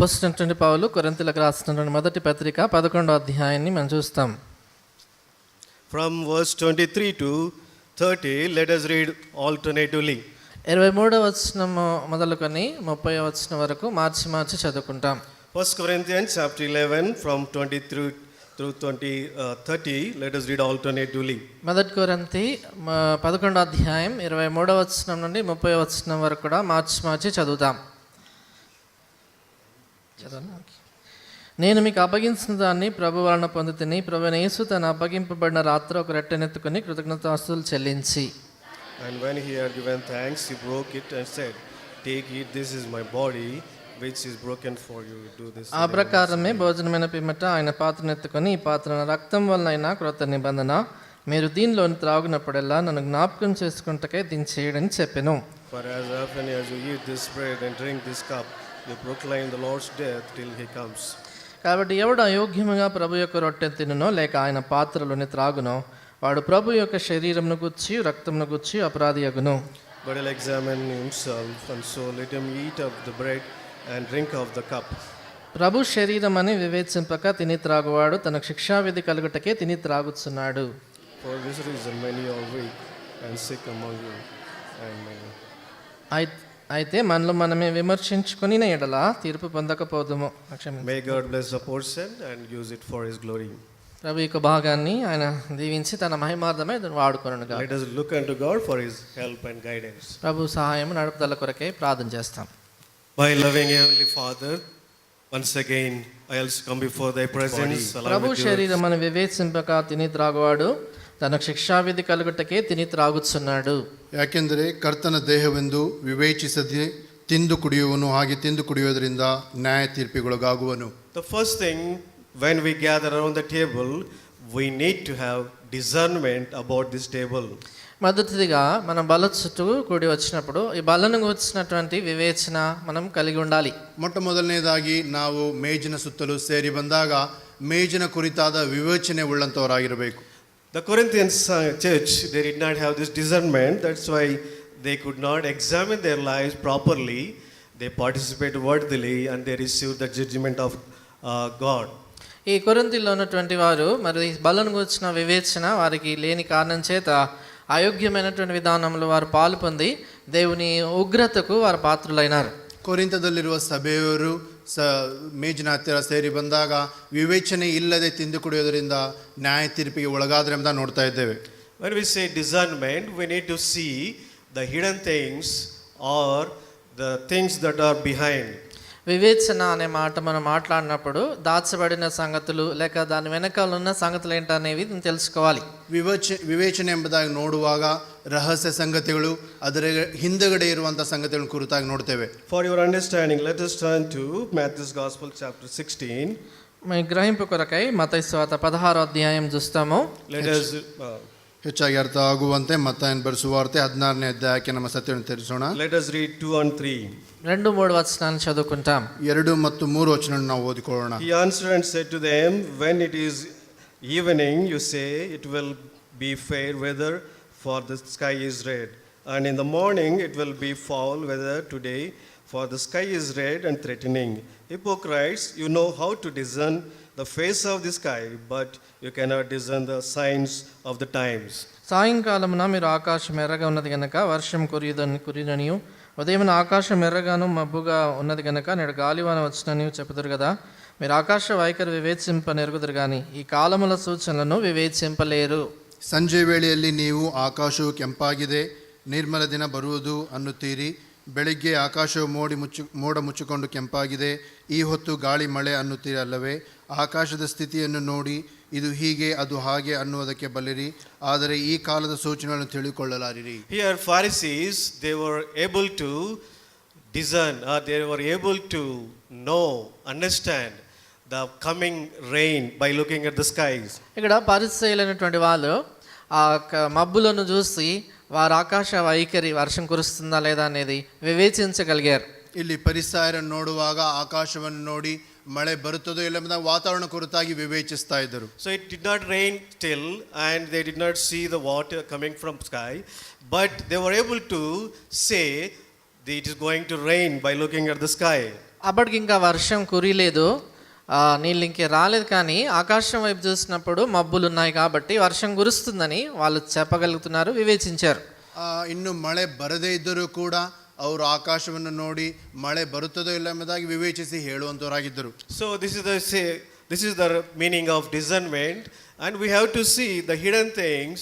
అపోస్తలుడైన పౌలు కొరింథీయులకు రాసినటువంటి మొదటి పత్రిక 11వ అధ్యాయాన్ని మనం చూస్తాం. From verse 23 to 30, let us read alternatively. 23వ వచనం మొదలుకొని 30వ వచనం వరకు మార్చి చదువుకుంటాం. 1 Corinthians chapter 11 from 23 through 30, let us read alternatively. మొదటి కొరింథీ 11వ అధ్యాయం 23వ వచనం నుండి 30వ వచనం వరకు కూడా మార్చి చదువుతాం. నేను మీకు అప్పగించిన దాన్ని ప్రభు వలన పొందితిని. ప్రభువైన యేసు తను అప్పగింపబడిన రాత్రి ఒక రొట్టెనెత్తుకొని కృతజ్ఞతాస్తుతులు చెల్లించి, And when he had given thanks, he broke it and said, "Take it, this is my body, which is broken for you. Do this." ఆ ప్రకారమే భోజనమైన పిమ్మట ఆయన పాత్రను ఎత్తుకొని, ఈ పాత్ర నా రక్తం వలన క్రొత్త నిబంధన, మీరు దీనిలోని త్రాగునప్పుడల్లా నన్ను జ్ఞాపకం చేసుకుంటకే దీన్ని చేయడని చెప్పెను. For as often as you eat this bread and drink this cup, you proclaim the Lord's death till he comes. కాబట్టి ఎవడు అయోగ్యముగా ప్రభు యొక్క రొట్టె తినునో లేక ఆయన పాత్రలోని త్రాగునో వాడు ప్రభు యొక్క శరీరమును గుచ్చి రక్తమును గుచ్చి అపరాధి అగును. But he'll examine himself, and so let him eat of the bread and drink of the cup. ప్రభు శరీరం అని వివేచింపక తిని త్రాగువాడు తనకు శిక్షావిధి కలుగుటకే తిని త్రాగుచున్నాడు. For this reason many are weak and sick among you, and అయితే మనలో మనమే విమర్శించుకుని ఎడల తీర్పు పొందకపోదుము. may God bless the portion and use it for his glory. ప్రభు యొక్క భాగాన్ని ఆయన దీవించి తన మహిమార్థమై వాడుకొనుగా. Let us look unto God for his help and guidance. ప్రభు సహాయం నడుపుదల కొరకై ప్రార్థన చేస్తాం. My loving heavenly Father, once again I also come before thy presence. ప్రభు శరీరం అని వివేచింపక తిని త్రాగువాడు ತನಗೆ ಶಿಕ್ಷಾವಿಧಿ ಕಲುಗುಟ್ಟಕ್ಕೆ ತಿನಿ ತ್ರಾಗುತ್ಸುನ್ನಾಡು. ಯಾಕೆಂದರೆ ಕರ್ತನ ದೇಹವೆಂದು ವಿವೇಚಿಸದೆ ತಿಂದು ಕುಡಿಯುವನು, ಹಾಗೆ ತಿಂದು ಕುಡಿಯೋದರಿಂದ ನ್ಯಾಯ ತೀರ್ಪಿಗೊಳಗಾಗುವನು. The first thing when we gather around the table, we need to have discernment about this table. మొదటిదిగా మనం బల్ల చుట్టూ కూడి వచ్చినప్పుడు ఈ బల్లను వచ్చినటువంటి వివేచన మనం కలిగి ఉండాలి. ಮೊದಲನೇದಾಗಿ ನಾವು ಮೇಜಿನ ಸುತ್ತಲೂ ಸೇರಿ ಬಂದಾಗ ಮೇಜಿನ ಕುರಿತಾದ ವಿವೇಚನೆ ಉಳ್ಳಂತವರಾಗಿರಬೇಕು. The Corinthian church, they did not have this discernment. That's why they could not examine their lives properly. They participated worthily and they received the judgment of God. ఈ కొరింథీలో ఉన్నటువంటి వారు మరి బలను గురించిన వివేచన వారికి లేని కారణం చేత అయోగ్యమైనటువంటి విధానంలో వారు పాలు పొంది దేవుని ఉగ్రతకు వారు పాత్రులైనారు. ಕೊರಿಂಥದಲ್ಲಿರುವ ಸಭೆಯವರು ಮೇಜಿನ ಹತ್ತಿರ ಸೇರಿ ಬಂದಾಗ ವಿವೇಚನೆ ಇಲ್ಲದೆ ತಿಂದು ಕುಡಿಯೋದರಿಂದ ನ್ಯಾಯ ತೀರ್ಪಿಗೆ ಒಳಗಾದ್ರೆ ಅಂತ ನೋಡ್ತಾ ಇದ್ದೇವೆ. When we say discernment, we need to see the hidden things or the things that are behind. వివేచన అనే మాట మనం మాట్లాడినప్పుడు దాచబడిన సంగతులు లేక దాని వెనకాల ఉన్న సంగతులు ఏంటనేవి తెలుసుకోవాలి. ವಿವೇಚನೆ ಎಂಬುದಾಗಿ ನೋಡುವಾಗ ರಹಸ್ಯ ಸಂಗತಿಗಳು ಅದರ ಹಿಂದಗಡೆ ಇರುವಂತಹ ಸಂಗತಿಗಳನ್ನು ಕುರಿತಾಗಿ ನೋಡ್ತೇವೆ. For your understanding, let us turn to Matthew's Gospel chapter 16. మన గ్రహింపు కొరకై మత్తయి సువార్త 16వ అధ్యాయం చూస్తాము. Let us ಹೆಚ್ಚಾಗಿ ಅರ್ಥ ಆಗುವಂತೆ ಮತ್ತಾಯನ ಬರೆಸುವಾರ್ತೆ 16ನೇ ಅಧ್ಯಾಯಕ್ಕೆ ನಮ್ಮ ಸತ್ಯವನ್ನು ತಿಳಿಸೋಣ. Let us read 2 and 3. 2-3 వచనాలను చదువుకుంటాం. 2 ಮತ್ತು 3 ವಚನಗಳನ್ನು ನಾವು ಓದಿಕೊಳ್ಳೋಣ. He answered and said to them, when it is evening, you say it will be fair weather, for the sky is red, and in the morning it will be foul weather today, for the sky is red and threatening. Hypocrites, you know how to discern the face of the sky, but you cannot discern the signs of the times. సాయంకాలమున మీరు ఆకాశం ఎర్రగా ఉన్నది గనక వర్షం కురియదనియు, ఉదయమున ఆకాశం ఎర్రగాను మబ్బుగా ఉన్నది గనక నేడు గాలివాన వచ్చునని చెప్పుదురు కదా. మీరు ఆకాశ వైఖరి వివేచింపనెరుగుదురు కానీ ఈ కాలముల సూచనలను వివేచింపలేరు. ಸಂಜೆ ವೇಳೆಯಲ್ಲಿ ನೀವು ಆಕಾಶವು ಕೆಂಪಾಗಿದೆ, ನಿರ್ಮಲ ದಿನ ಬರುವುದು ಅನ್ನುತ್ತೀರಿ. ಬೆಳಿಗ್ಗೆ ಆಕಾಶವು ಮೋಡ ಮುಚ್ಚಿಕೊಂಡು ಕೆಂಪಾಗಿದೆ, ಈ ಹೊತ್ತು ಗಾಳಿ ಮಳೆ ಅನ್ನುತ್ತೀರಿ ಅಲ್ಲವೇ? ಆಕಾಶದ ಸ್ಥಿತಿಯನ್ನು ನೋಡಿ ಇದು ಹೀಗೆ ಅದು ಹಾಗೆ ಅನ್ನುವುದಕ್ಕೆ ಬಲ್ಲಿರಿ, ಆದರೆ ಈ ಕಾಲದ ಸೂಚನೆಗಳನ್ನು ತಿಳಿದುಕೊಳ್ಳಲಾರಿರಿ. Here Pharisees, they were able to discern, or they were able to know, understand the coming rain by looking at the skies. ఇక్కడ పరిసయ్యులైనటువంటి వాళ్ళు ఆ మబ్బులను చూసి వారు ఆకాశ వైఖరి వర్షం కురుస్తుందా లేదా అనేది వివేచించగలిగారు. ಇಲ್ಲಿ ಪರಿಸರವನ್ನು ನೋಡುವಾಗ ಆಕಾಶವನ್ನು ನೋಡಿ ಮಳೆ ಬರುತ್ತದೋ ಇಲ್ಲ ಎಂಬ ವಾತಾವರಣ ಕುರಿತಾಗಿ ವಿವೇಚಿಸ್ತಾ ಇದ್ದರು. So it did not rain still and they did not see the water coming from sky, but they were able to say that it is going to rain by looking at the sky. అప్పటికి ఇంకా వర్షం కురియలేదు, నీళ్ళు ఇంకే రాలేదు. కానీ ఆకాశం వైపు చూసినప్పుడు మబ్బులు ఉన్నాయి కాబట్టి వర్షం కురుస్తుందని వాళ్ళు చెప్పగలుగుతున్నారు, వివేచించారు. ಇನ್ನು ಮಳೆ ಬರದೇ ಇದ್ದರೂ ಕೂಡ ಅವರು ಆಕಾಶವನ್ನು ನೋಡಿ ಮಳೆ ಬರುತ್ತದೋ ಇಲ್ಲ ಎಂಬುದಾಗಿ ವಿವೇಚಿಸಿ ಹೇಳುವಂತವರಾಗಿದ್ದರು. So this is the meaning of discernment, and we have to see the hidden things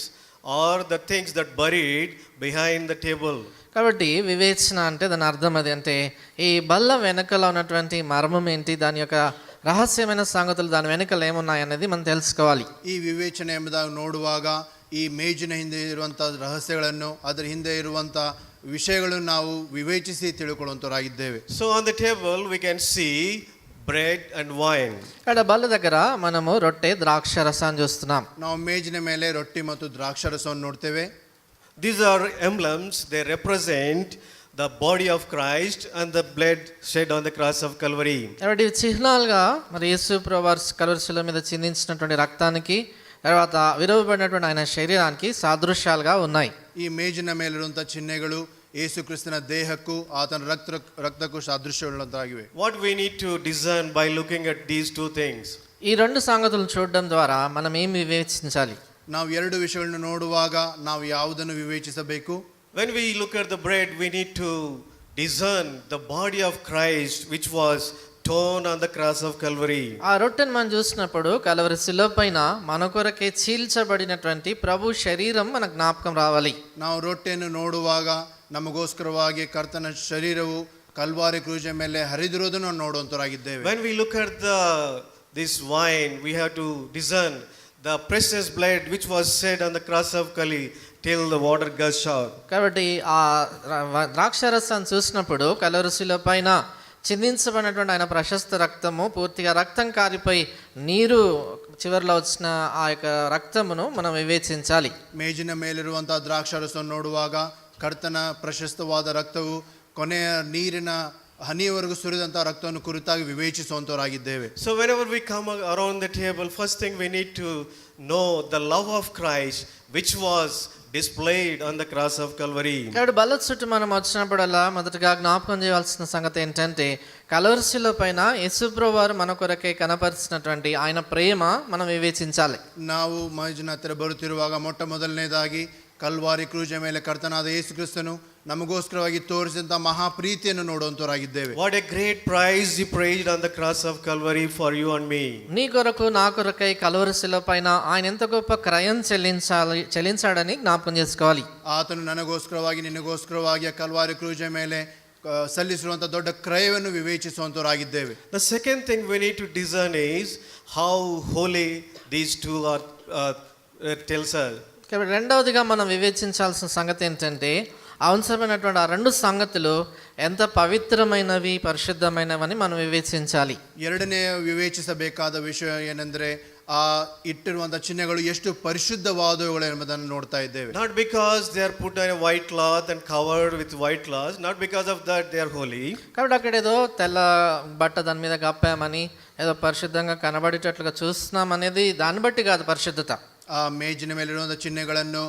or the things that buried behind the table. కాబట్టి వివేచన అంటే దాని అర్థం అది అంటే ఈ బల్ల వెనకలో ఉన్నటువంటి మర్మం ఏంటి, దాని యొక్క రహస్యమైన సంగతులు దాని వెనకలు ఏమున్నాయి అనేది మనం తెలుసుకోవాలి. ಈ ವಿವೇಚನೆ ಎಂಬುದಾಗಿ ನೋಡುವಾಗ ಈ ಮೇಜಿನ ಹಿಂದೆ ಇರುವಂಥ ರಹಸ್ಯಗಳನ್ನು, ಅದರ ಹಿಂದೆ ಇರುವಂಥ ವಿಷಯಗಳನ್ನು ನಾವು ವಿವೇಚಿಸಿ ತಿಳ್ಕೊಳ್ಳುವಂತವರಾಗಿದ್ದೇವೆ. So on the table we can see bread and wine. ఇక్కడ బల్ల దగ్గర మనము రొట్టె ద్రాక్ష రసాన్ని చూస్తున్నాం. ನಾವು ಮೇಜಿನ ಮೇಲೆ ರೊಟ್ಟಿ ಮತ್ತು ದ್ರಾಕ್ಷಾರಸವನ್ನು ನೋಡ್ತೇವೆ. These are emblems, they represent the body of Christ and the blood shed on the cross of Calvary. కాబట్టి చిహ్నాలుగా మరి యేసు ప్రభువారు కల్వరి శిలువ మీద చిందించినటువంటి రక్తానికి, తర్వాత విరవబడినటువంటి ఆయన శరీరానికి సాదృశ్యాలుగా ఉన్నాయి. ಈ ಮೇಜಿನ ಮೇಲಿರುವಂಥ ಚಿಹ್ನೆಗಳು ಯೇಸು ಕ್ರಿಸ್ತನ ದೇಹಕ್ಕೂ ಆತನ ರಕ್ತಕ್ಕೂ ಸಾದೃಶ್ಯವುಳ್ಳಂತಾಗಿವೆ. What we need to discern by looking at these two things? ఈ రెండు సంగతులను చూడడం ద్వారా మనం ఏం వివేచించాలి? ನಾವು ಎರಡು ವಿಷಯಗಳನ್ನು ನೋಡುವಾಗ ನಾವು ಯಾವುದನ್ನು ವಿವೇಚಿಸಬೇಕು? When we look at the bread, we need to discern the body of Christ which was torn on the cross of Calvary. ఆ రొట్టెను మనం చూసినప్పుడు కల్వరి శిలువ పైన మన కొరకే చీల్చబడినటువంటి ప్రభు శరీరం మన జ్ఞాపకం రావాలి. ನಾವು ರೊಟ್ಟೆಯನ್ನು ನೋಡುವಾಗ ನಮಗೋಸ್ಕರವಾಗಿ ಕರ್ತನ ಶರೀರವು ಕಲ್ವಾರಿ ಕ್ರೂಜ ಮೇಲೆ ಹರಿದಿರುವುದನ್ನು ನೋಡುವಂತರಾಗಿದ್ದೇವೆ. When we look at this wine, we have to discern the precious blood which was shed on the cross of Calvary till the water gushed out. కాబట్టి ఆ ద్రాక్షారసాన్ని చూసినప్పుడు కల్వరి శిలువ పైన చిందించబడినటువంటి ఆయన ప్రశస్త రక్తము పూర్తిగా రక్తం కారిపోయి నీరు చివరిలో వచ్చిన ఆ యొక్క రక్తమును మనం వివేచించాలి. ಮೇಜಿನ ಮೇಲಿರುವಂತಹ ದ್ರಾಕ್ಷಾರಸವನ್ನು ನೋಡುವಾಗ ಕರ್ತನ ಪ್ರಶಸ್ತವಾದ ರಕ್ತವು ಕೊನೆಯ ನೀರಿನ ಹನಿಯವರೆಗೂ ಸುರಿದಂತಹ ರಕ್ತವನ್ನು ಕುರಿತಾಗಿ ವಿವೇಚಿಸುವಂತವರಾಗಿದ್ದೇವೆ. So whenever we come around the table, first thing we need to know the love of Christ which was displayed on the cross of Calvary. కాబట్టి బల్ల చుట్టూ మనం వచ్చినప్పుడల్లా మొదటగా జ్ఞాపకం చేయాల్సిన సంగతి ఏంటంటే కల్వరి శిలువ పైన యేసు ప్రభువారు మన కొరకే కనపరిచినటువంటి ఆయన ప్రేమ మనం వివేచించాలి. ನಾವು ಮೇಜಿನ ಹತ್ತಿರ ಬರುತ್ತಿರುವಾಗ ಮೊಟ್ಟ ಮೊದಲನೇದಾಗಿ ಕಲ್ವಾರಿ ಕ್ರೂಜ ಮೇಲೆ ಕರ್ತನಾದ ಯೇಸು ಕ್ರಿಸ್ತನು ನಮಗೋಸ್ಕರವಾಗಿ ತೋರಿಸಿದಂಥ ಮಹಾಪ್ರೀತಿಯನ್ನು ನೋಡುವಂತವರಾಗಿದ್ದೇವೆ. What a great price he paid on the cross of Calvary for you and me. నీ కొరకు నా కొరకై కల్వరి శిలువ పైన ఆయన ఎంత గొప్ప క్రయం చెల్లించాడని జ్ఞాపకం చేసుకోవాలి. ಆತನು ನನಗೋಸ್ಕರವಾಗಿ ನಿನಗೋಸ್ಕರವಾಗಿ ಕಲ್ವಾರಿ ಕ್ರೂಜ ಮೇಲೆ ಸಲ್ಲಿಸಿರುವಂಥ ದೊಡ್ಡ ಕ್ರಯವನ್ನು ವಿವೇಚಿಸುವಂತವರಾಗಿದ್ದೇವೆ. The second thing we need to discern is how holy these two are tells us. కాబట్టి రెండవదిగా మనం వివేచించాల్సిన సంగతి ఏంటంటే అవసరమైనటువంటి ఆ రెండు సంగతులు ఎంత పవిత్రమైనవి, పరిశుద్ధమైనవని మనం వివేచించాలి. ಎರಡನೇ ವಿವೇಚಿಸಬೇಕಾದ ವಿಷಯ ಏನೆಂದರೆ ಆ ಇಟ್ಟಿರುವಂಥ ಚಿಹ್ನೆಗಳು ಎಷ್ಟು ಪರಿಶುದ್ಧವಾದವುಗಳು ಎಂಬುದನ್ನು ನೋಡ್ತಾ ಇದ್ದೇವೆ. Not because they are put on a white cloth and covered with white cloth, not because of that they are holy. కాబట్టి అక్కడ ఏదో తెల్ల బట్ట దాని మీద కప్పామని ఏదో పరిశుద్ధంగా కనబడేటట్లుగా చూస్తున్నాం అనేది దాన్ని బట్టి కాదు పరిశుద్ధత. ಆ ಮೇಜಿನ ಮೇಲಿರುವಂಥ ಚಿಹ್ನೆಗಳನ್ನು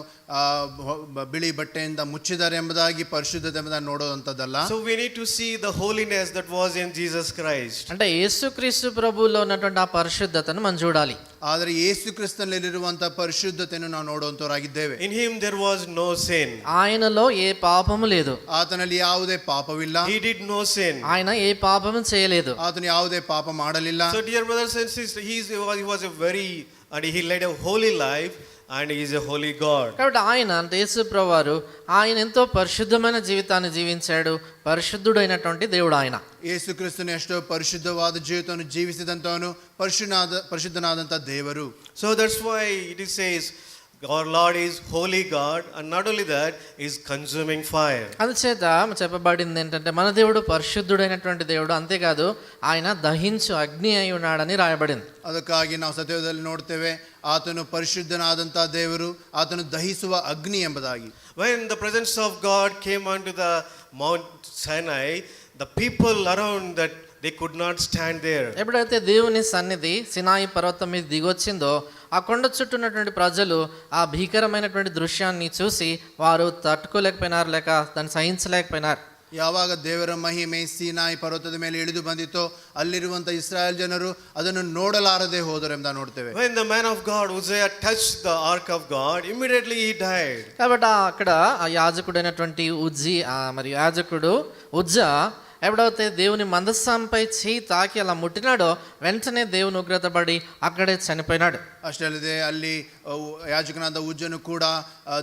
ಬಿಳಿ ಬಟ್ಟೆಯಿಂದ ಮುಚ್ಚಿದ್ದಾರೆ ಎಂಬುದಾಗಿ ಪರಿಶುದ್ಧತೆ ಎಂಬುದಾಗಿ ನೋಡುವಂಥದ್ದಲ್ಲ. So we need to see the holiness that was in Jesus Christ. అంటే యేసుక్రీస్తు ప్రభువులో ఉన్నటువంటి ఆ పరిశుద్ధతను మనం చూడాలి. ಆದರೆ ಯೇಸು ಕ್ರಿಸ್ತನಲ್ಲಿರುವಂಥ ಪರಿಶುದ್ಧತೆಯನ್ನು ನಾವು ನೋಡುವಂತವರಾಗಿದ್ದೇವೆ. In him there was no sin. ఆయనలో ఏ పాపము లేదు. ಆತನಲ್ಲಿ ಯಾವುದೇ ಪಾಪವಿಲ್ಲ. He did no sin. ఆయన ఏ పాపము చేయలేదు. ಆತನು ಯಾವುದೇ ಪಾಪ ಮಾಡಲಿಲ್ಲ. So dear brothers and sisters, he was a very and he led a holy life and he is a holy God. కాబట్టి ఆయన అంటే యేసు ప్రభువారు ఆయన ఎంతో పరిశుద్ధమైన జీవితాన్ని జీవించాడు, పరిశుద్ధుడైనటువంటి దేవుడు ఆయన. ಯೇಸು ಕ್ರಿಸ್ತನು ಎಷ್ಟೋ ಪರಿಶುದ್ಧವಾದ ಜೀವಿತವನ್ನು ಜೀವಿಸಿದಂತವನು ಪರಿಶುದ್ಧನಾದಂಥ ದೇವರು. So that's why it says our Lord is holy God, and not only that, is consuming fire. అందుచేత చెప్పబడింది ఏంటంటే మన దేవుడు పరిశుద్ధుడైనటువంటి దేవుడు, అంతేకాదు ఆయన దహించు అగ్ని అయి ఉన్నాడని రాయబడింది. ಅದಕ್ಕಾಗಿ ನಾವು ಸತ್ಯದಲ್ಲಿ ನೋಡ್ತೇವೆ ಆತನು ಪರಿಶುದ್ಧನಾದಂಥ ದೇವರು, ಆತನು ದಹಿಸುವ ಅಗ್ನಿ ಎಂಬುದಾಗಿ. When the presence of God came onto the Mount Sinai, the people around that they could not stand there. ఎప్పుడైతే దేవుని సన్నిధి సినాయి పర్వతం మీద దిగొచ్చిందో ఆ కొండ చుట్టూ ఉన్నటువంటి ప్రజలు ఆ భీకరమైనటువంటి దృశ్యాన్ని చూసి వారు తట్టుకోలేకపోయినారు, లేక దాన్ని సహించలేకపోయినారు. ಯಾವಾಗ ದೇವರ ಮಹಿಮೆ ಸೀನಾಯಿ ಪರ್ವತದ ಮೇಲೆ ಇಳಿದು ಬಂದಿತೋ ಅಲ್ಲಿರುವಂತ ಇಸ್ರಾಯೇಲ್ ಜನರು ಅದನ್ನು ನೋಡಲಾರದೆ ಹೋದರು ಎಂಬ ನೋಡ್ತೇವೆ. When the man of God Uzziah touched the ark of God, immediately he died. కాబట్టి అక్కడ ఆ యాజకుడైనటువంటి మరియు యాజకుడు ఉజ్జా ఎప్పుడైతే దేవుని మందస్సంపై చేయి తాకి అలా ముట్టినాడో వెంటనే దేవుని ఉగ్రత పడి అక్కడే చనిపోయినాడు. ಅಷ್ಟೇ ಅಲ್ಲದೆ ಅಲ್ಲಿ ಯಾಜಕನಾದ ಉಜ್ಜನು ಕೂಡ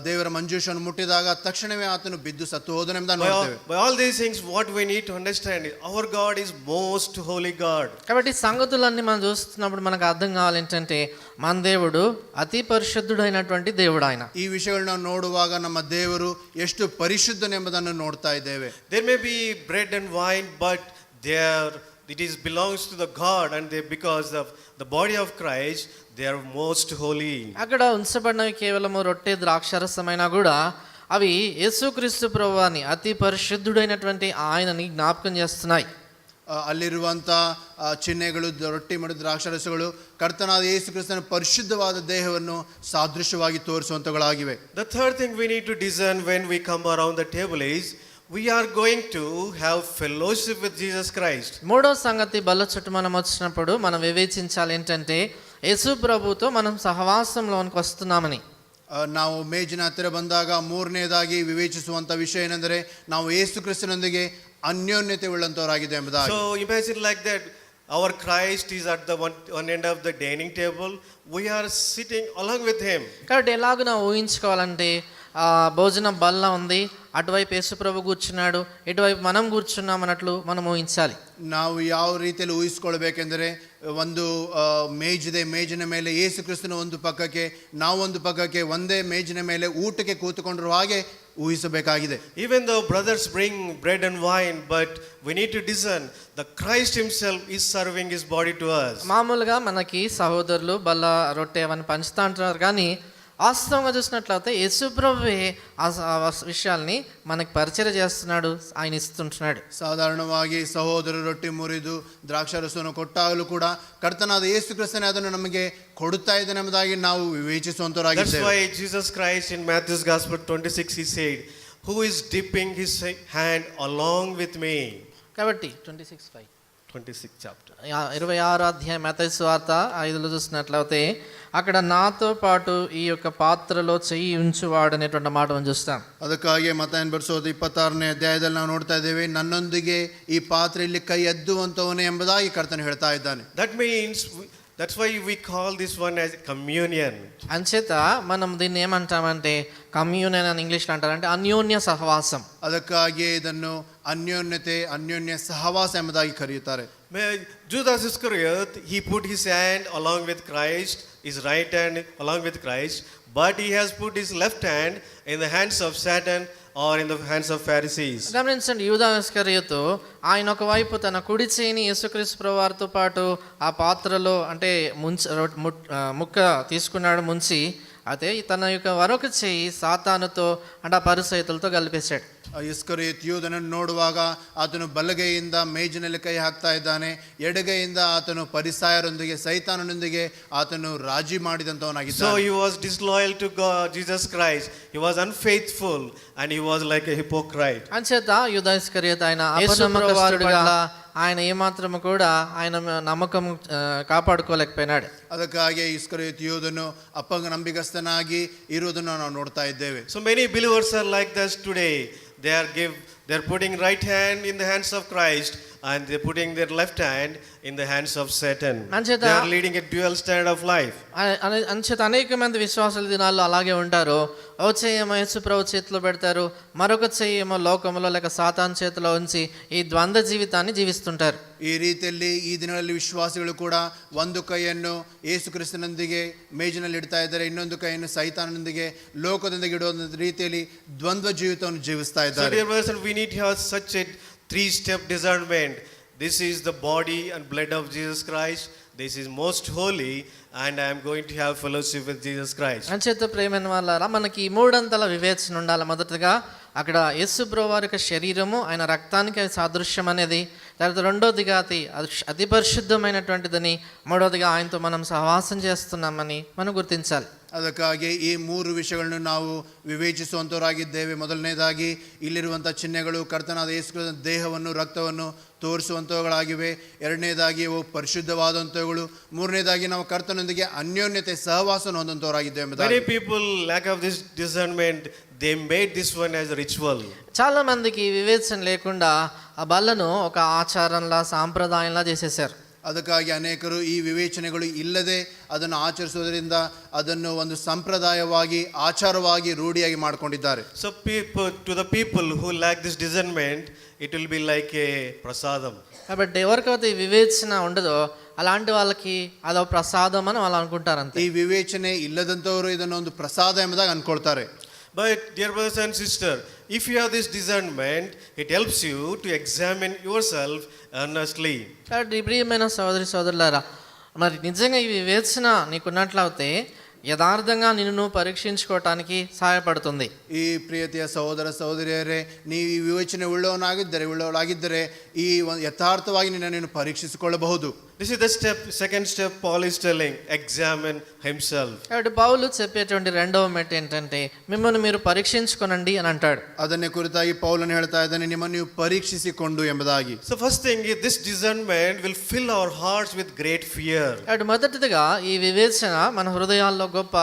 ದೇವರ ಮಂಜೂಷವನ್ನು ಮುಟ್ಟಿದಾಗ ತಕ್ಷಣವೇ ಆತನು ಬಿದ್ದು ಸತ್ತು ಹೋದನೆಂಬುದನ್ನು ನೋಡ್ತೇವೆ. By all these things what we need to understand is our God is most holy God. కాబట్టి సంగతులన్నీ మనం చూస్తున్నప్పుడు మనకు అర్థం కావాలి ఏంటంటే మన దేవుడు అతి పరిశుద్ధుడైనటువంటి దేవుడు ఆయన. ಈ ವಿಷಯಗಳನ್ನ ನೋಡುವಾಗ ನಮ್ಮ ದೇವರು ಎಷ್ಟು ಪರಿಶುದ್ಧನೆಂಬುದನ್ನು ನೋಡ್ತಾ ಇದ್ದೇವೆ. There may be bread and wine, but it belongs to the God, and because of the body of Christ they are most holy. అక్కడ ఉంచబడినవి కేవలము రొట్టె ద్రాక్షరసమైనా కూడా అవి యేసుక్రీస్తు ప్రభువాని అతి పరిశుద్ధుడైనటువంటి ఆయనని జ్ఞాపకం చేస్తున్నాయి. ಅಲ್ಲಿರುವಂಥ ಚಿಹ್ನೆಗಳು ರೊಟ್ಟಿ ಮತ್ತು ದ್ರಾಕ್ಷಾರಸಗಳು ಕರ್ತನಾದ ಯೇಸು ಕ್ರಿಸ್ತನ ಪರಿಶುದ್ಧವಾದ ದೇಹವನ್ನು ಸಾದೃಶ್ಯವಾಗಿ ತೋರಿಸುವಂಥವುಗಳಾಗಿವೆ. The third thing we need to discern when we come around the table is we are going to have fellowship with Jesus Christ. మూడో సంగతి బల్ల చుట్టూ మనం వచ్చినప్పుడు మనం వివేచించాలి ఏంటంటే యేసు ప్రభుతో మనం సహవాసంలోనికి వస్తున్నామని. ನಾವು ಮೇಜಿನ ಹತ್ತಿರ ಬಂದಾಗ ಮೂರನೇದಾಗಿ ವಿವೇಚಿಸುವಂಥ ವಿಷಯ ಏನೆಂದರೆ ನಾವು ಯೇಸು ಕ್ರಿಸ್ತನೊಂದಿಗೆ ಅನ್ಯೋನ್ಯತೆ ಉಳ್ಳಂತವರಾಗಿದೆ ಎಂಬುದಾಗಿ. So imagine like that, our Christ is at the one end of the dining table, we are sitting along with him. కాబట్టి ఎలాగో ఊహించుకోవాలంటే భోజనం బల్ల ఉంది, అటువైపు యేసు ప్రభు కూర్చున్నాడు, ఇటువైపు మనం కూర్చున్నాం అన్నట్లు మనం ఊహించాలి. ನಾವು ಯಾವ ರೀತಿಯಲ್ಲಿ ಊಹಿಸ್ಕೊಳ್ಬೇಕೆಂದರೆ ಒಂದು ಮೇಜಿದೆ, ಮೇಜಿನ ಮೇಲೆ ಯೇಸು ಕ್ರಿಸ್ತನ ಒಂದು ಪಕ್ಕಕ್ಕೆ ನಾವು ಒಂದು ಪಕ್ಕಕ್ಕೆ ಒಂದೇ ಮೇಜಿನ ಮೇಲೆ ಊಟಕ್ಕೆ ಕೂತುಕೊಂಡಿರುವ ಹಾಗೆ ಊಹಿಸಬೇಕಾಗಿದೆ. Even though brothers bring bread and wine, but we need to discern the Christ himself is serving his body to us. మామూలుగా మనకి సహోదరులు బల్ల రొట్టె అవన్నీ పంచుతా అంటున్నారు, కానీ వాస్తవంగా చూసినట్లయితే యేసుప్రభువే ఆ విషయాల్ని మనకి పరిచయం చేస్తున్నాడు, ఆయన ఇస్తుంటున్నాడు. ಸಾಧಾರಣವಾಗಿ ಸಹೋದರರು ರೊಟ್ಟಿ ಮುರಿದು ದ್ರಾಕ್ಷಾರಸವನ್ನು ಕೊಟ್ಟಾಗಲೂ ಕೂಡ ಕರ್ತನಾದ ಯೇಸು ಕ್ರಿಸ್ತನೇ ಅದನ್ನು ನಮಗೆ ಕೊಡುತ್ತಾ ಇದ್ದಾನೆ ಎಂಬುದಾಗಿ ನಾವು ವಿವೇಚಿಸುವಂತವರಾಗಿದ್ದೇವೆ. That's why Jesus Christ in Matthew's Gospel 26 he said, who is dipping his hand along with me. కాబట్టి 26:5 26 chapter 26వ అధ్యాయం మత్తయి సువార్త 5లో చూసినట్లయితే అక్కడ నాతో పాటు ఈ యొక్క పాత్రలో చెయ్యి ఉంచువాడు అనేటువంటి మాట మనం చూస్తాం. ಅದಕ್ಕಾಗಿ ಮತ್ತಾಯನ ಬರೆಸೋದು 26ನೇ ಅಧ್ಯಾಯದಲ್ಲಿ ನಾವು ನೋಡ್ತಾ ಇದ್ದೇವೆ, ನನ್ನೊಂದಿಗೆ ಈ ಪಾತ್ರೆಯಲ್ಲಿ ಕೈ ಎದ್ದುವಂತವನೇ ಎಂಬುದಾಗಿ ಕರ್ತನು ಹೇಳ್ತಾ ಇದ್ದಾನೆ. That means that's why we call this one as communion. అంచేత మనం దీన్ని ఏమంటామంటే కమ్యూనియన్ అని ఇంగ్లీష్లో అంటారంటే అన్యోన్య సహవాసం. ಅದಕ್ಕಾಗಿ ಇದನ್ನು ಅನ್ಯೋನ್ಯತೆ, ಅನ್ಯೋನ್ಯ ಸಹವಾಸ ಎಂಬುದಾಗಿ ಕರೆಯುತ್ತಾರೆ. Judas Iscariot, he put his hand along with Christ, his right hand along with Christ, but he has put his left hand in the hands of Satan or in the hands of Pharisees. గమనించండి, యూదా ఇస్కరియోతు ఆయన ఒకవైపు తన కుడి చేయిని యేసుక్రీస్తు ప్రభువారితో పాటు ఆ పాత్రలో అంటే ముక్క తీసుకున్నాడు ముంచి, అయితే తన యొక్క మరొక చేయి సాతానుతో అంటే ఆ పరిసయ్యులతో కలిపేశాడు. ಇಸ್ಕರಿಯೋತ್ ಯೂದನನ್ನು ನೋಡುವಾಗ ಆತನು ಬಲಗೈಯಿಂದ ಮೇಜಿನಲ್ಲಿ ಕೈ ಹಾಕ್ತಾ ಇದ್ದಾನೆ, ಎಡಗೈಯಿಂದ ಆತನು ಪರಿಸಾಯರೊಂದಿಗೆ ಸೈತಾನನೊಂದಿಗೆ ಆತನು ರಾಜಿ ಮಾಡಿದಂತವನಾಗಿದ್ದಾನೆ. So he was disloyal to God, Jesus Christ. He was unfaithful and he was like a hypocrite. అంచేత యూదా ఇస్కరియోతు ఆయన అపనమ్మకస్తుడిగా ఆయన ఏమాత్రము కూడా ఆయన నమ్మకం కాపాడుకోలేకపోయినాడు. ಅದಕ್ಕಾಗಿ ಇಸ್ಕರಿಯೋತ್ ಯೂದನು ಅಪನಂಬಿಕಸ್ಥನಾಗಿ ಇರುವುದನ್ನು ನಾವು ನೋಡ್ತಾ ಇದ್ದೇವೆ. So many believers are like this today. They are putting right hand in the hands of Christ and they are putting their left hand in the hands of Satan. They are leading a dual standard of life. అంచేత అనేక మంది విశ్వాసుల దినాల్లో అలాగే ఉంటారు. ఓ చెయ్యేమో యేసు ప్రభు చేతిలో పెడతారు, మరొక చెయ్యేమో లోకంలో లేక సాతాను చేతిలో ఉంచి ఈ ద్వంద్వ జీవితాన్ని జీవిస్తుంటారు. ಈ ರೀತಿಯಲ್ಲಿ ಈ ದಿನಗಳಲ್ಲಿ ವಿಶ್ವಾಸಿಗಳು ಕೂಡ ಒಂದು ಕೈಯನ್ನು ಯೇಸು ಕ್ರಿಸ್ತನೊಂದಿಗೆ ಮೇಜಿನಲ್ಲಿ ಇಡ್ತಾ ಇದ್ದಾರೆ, ಇನ್ನೊಂದು ಕೈಯನ್ನು ಸೈತಾನನೊಂದಿಗೆ ಲೋಕದೊಂದಿಗೆ ಇಡುವ ರೀತಿಯಲ್ಲಿ ದ್ವಂದ್ವ ಜೀವಿತವನ್ನು ಜೀವಿಸ್ತಾ ಇದ್ದಾರೆ. So dear brothers, we need to have such a 3-step discernment. This is the body and blood of Jesus Christ. This is most holy and I am going to have fellowship with Jesus Christ. అంచేత ప్రేమైన వాళ్ళారా, మనకి ఈ మూడంతల వివేచన ఉండాలి. మొదటగా అక్కడ యేసు ప్రభువారి యొక్క శరీరము ఆయన రక్తానికి సాదృశ్యం అనేది, తర్వాత రెండోదిగా అతి పరిశుద్ధమైనటువంటిదని, మూడోదిగా ఆయనతో మనం సహవాసం చేస్తున్నామని మనం గుర్తించాలి. ಅದಕ್ಕಾಗಿ ಈ ಮೂರು ವಿಷಯಗಳನ್ನು ನಾವು ವಿವೇಚಿಸುವಂತವರಾಗಿದ್ದೇವೆ. ಮೊದಲನೇದಾಗಿ ಇಲ್ಲಿರುವಂಥ ಚಿಹ್ನೆಗಳು ಕರ್ತನಾದ ಯೇಸು ಕ್ರಿಸ್ತನ ದೇಹವನ್ನು ರಕ್ತವನ್ನು ತೋರಿಸುವಂಥವುಗಳಾಗಿವೆ. ಎರಡನೇದಾಗಿ ಅವು ಪರಿಶುದ್ಧವಾದಂಥವುಗಳು. ಮೂರನೇದಾಗಿ ನಾವು ಕರ್ತನೊಂದಿಗೆ ಅನ್ಯೋನ್ಯತೆ ಸಹವಾಸವನ್ನು ಹೊಂದುವಂಥವರಾಗಿದ್ದೇವೆ Many ಎಂಬುದಾಗಿ. people lack of this discernment. They made this one as a ritual. చాలా మందికి వివేచన లేకుండా ఆ బల్లను ఒక ఆచారంలా సాంప్రదాయంలా చేసేసారు. ಅದಕ್ಕಾಗಿ ಅನೇಕರು ಈ ವಿವೇಚನೆಗಳು ಇಲ್ಲದೆ ಅದನ್ನು ಆಚರಿಸುವುದರಿಂದ ಅದನ್ನು ಒಂದು ಸಂಪ್ರದಾಯವಾಗಿ ಆಚಾರವಾಗಿ ರೂಢಿಯಾಗಿ ಮಾಡಿಕೊಂಡಿದ್ದಾರೆ. So to the people who lack this discernment, it will be like a prasadam. కాబట్టి ఎవరికైతే ఈ వివేచన ఉండదో అలాంటి వాళ్ళకి అదో ప్రసాదం అని వాళ్ళు అనుకుంటారు అంతే. ಈ ವಿವೇಚನೆ ಇಲ್ಲದಂಥವರು ಇದನ್ನು ಒಂದು ಪ್ರಸಾದ ಎಂಬುದಾಗಿ ಅನ್ಕೊಳ್ತಾರೆ. But dear brothers and sisters, if you have this discernment, it helps you to examine yourself earnestly. కాబట్టి ప్రియమైన సోదరి సోదరులారా, మరి నిజంగా ఈ వివేచన నీకున్నట్లయితే యథార్థంగా నిన్ను నువ్వు పరీక్షించుకోవటానికి సహాయపడుతుంది. ಈ ಪ್ರಿಯತೆಯ ಸಹೋದರ ಸಹೋದರಿಯರೇ, ನೀವು ಈ ವಿವೇಚನೆ ಉಳ್ಳವಳಾಗಿದ್ದರೆ ಈ ಯಥಾರ್ಥವಾಗಿ ನಿನ್ನನ್ನು ಪರೀಕ್ಷಿಸಿಕೊಳ್ಳಬಹುದು. This is the second step Paul is telling, examine himself. కాబట్టి పౌలు చెప్పేటువంటి రెండవ మెట్టు ఏంటంటే మిమ్మల్ని మీరు పరీక్షించుకోనండి అని అంటాడు. ಅದನ್ನೇ ಕುರಿತಾಗಿ ಪೌಲನು ಹೇಳ್ತಾ ಇದ್ದಾನೆ, ನಿಮ್ಮನ್ನು ನೀವು ಪರೀಕ್ಷಿಸಿಕೊಂಡು ಎಂಬುದಾಗಿ. So first thing is this discernment will fill our hearts with great fear. కాబట్టి మొదటిదిగా ఈ వివేచన మన హృదయాల్లో గొప్ప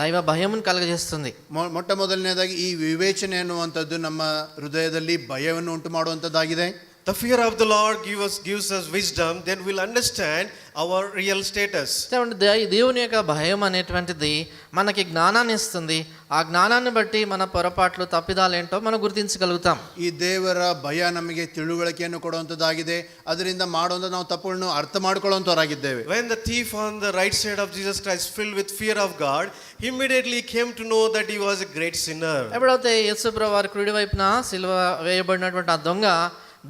దైవ భయమును కలుగజేస్తుంది. ಮೊಟ್ಟ ಮೊದಲನೇದಾಗಿ ಈ ವಿವೇಚನೆ ಅನ್ನುವಂಥದ್ದು ನಮ್ಮ ಹೃದಯದಲ್ಲಿ ಭಯವನ್ನು ಉಂಟು ಮಾಡುವಂಥದ್ದಾಗಿದೆ. The fear of the Lord gives us wisdom, then we'll understand our real status. దేవుని యొక్క భయం అనేటువంటిది మనకి జ్ఞానాన్ని ఇస్తుంది. ఆ జ్ఞానాన్ని బట్టి మన పొరపాట్లు తప్పిదాలు ఏంటో మనం గుర్తించగలుగుతాం. ಈ ದೇವರ ಭಯ ನಮಗೆ ತಿಳುವಳಿಕೆಯನ್ನು ಕೊಡುವಂಥದ್ದಾಗಿದೆ. ಅದರಿಂದ ಮಾಡುವಂಥ ನಾವು ತಪ್ಪುಗಳನ್ನು ಅರ್ಥ ಮಾಡಿಕೊಳ್ಳುವಂಥವರಾಗಿದ್ದೇವೆ. When the thief on the right side of Jesus Christ, filled with fear of God, immediately came to know that he was a great sinner. ఎప్పుడైతే యేసుప్రభువు వారి కుడి వైపున సిలువ వేయబడినటువంటి ఆ దొంగ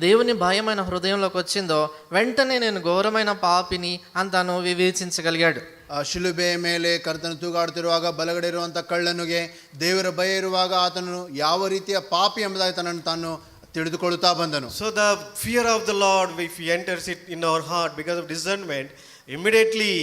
దేవుని భయమైన హృదయంలోకి వచ్చిందో వెంటనే నేను ఘోరమైన పాపిని అని తాను ವಿವೇಚಿಸಗಲಿಗಾడు. ಶಿಲುಬೆಯ ಮೇಲೆ ಕರ್ತನು ತೂಗಾಡುತ್ತಿರುವಾಗ ಬಲಗಡೆ ಇರುವಂಥ ಕಳ್ಳನಿಗೆ ದೇವರ ಭಯ ಇರುವಾಗ ಆತನು ಯಾವ ರೀತಿಯ ಪಾಪಿ ಎಂಬುದಾಗಿ ತನ್ನನ್ನು ತಾನು ತಿಳಿದುಕೊಳ್ಳುತ್ತಾ ಬಂದನು. So the fear of the Lord, if he enters it in our heart because of discernment, immediately